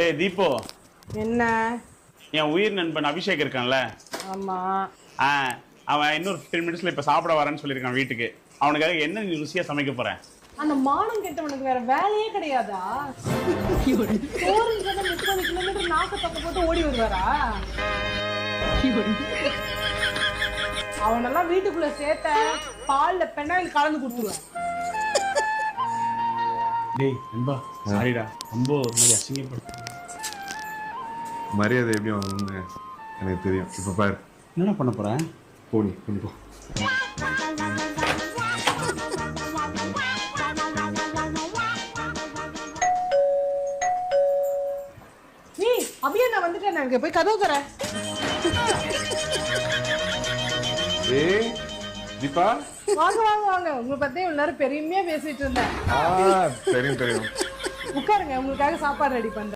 ஏய் தீபோ, என்ன? என் உயிர் நண்பன் அபிஷேக் இருக்கான்ல, ஆமா. ஆ, அவன் இன்னொரு 15 மினிட்ஸ்ல இப்ப சாப்பிட வரேன்னு சொல்லியிருக்கான் வீட்டுக்கு. அவனுக்காக என்ன நீ ருசியா சமைக்க போற? அந்த மானம் கெட்டவனுக்கு வேற வேலையே கிடையாதா? 30 கிலோமீட்டர் நாக்கு பக்க போட்டு ஓடி வருவாரா? அவனெல்லாம் வீட்டுக்குள்ள சேர்த்த பால்ல பெனாயில் கலந்து கொடுத்துருவேன். டேய் நண்பா, சாரிடா, ரொம்ப ஒரு மாதிரி அசிங்கப்படுத்த. மரியாதை எப்படி வாங்கணும்னு எனக்கு தெரியும். இப்ப பாரு என்ன பண்ண போற? போனி கொண்டு போ. நீ அப்படியே நான் வந்துட்டேன், நான் இங்க போய் கதவு தரேன். ஏய் தீபா, வாங்க வாங்க வாங்க, உங்களை பத்தி இவ்வளவு நேரம் பெருமையா பேசிட்டு இருந்தேன். தெரியும் தெரியும். உட்காருங்க, உங்களுக்காக சாப்பாடு ரெடி பண்றேன்.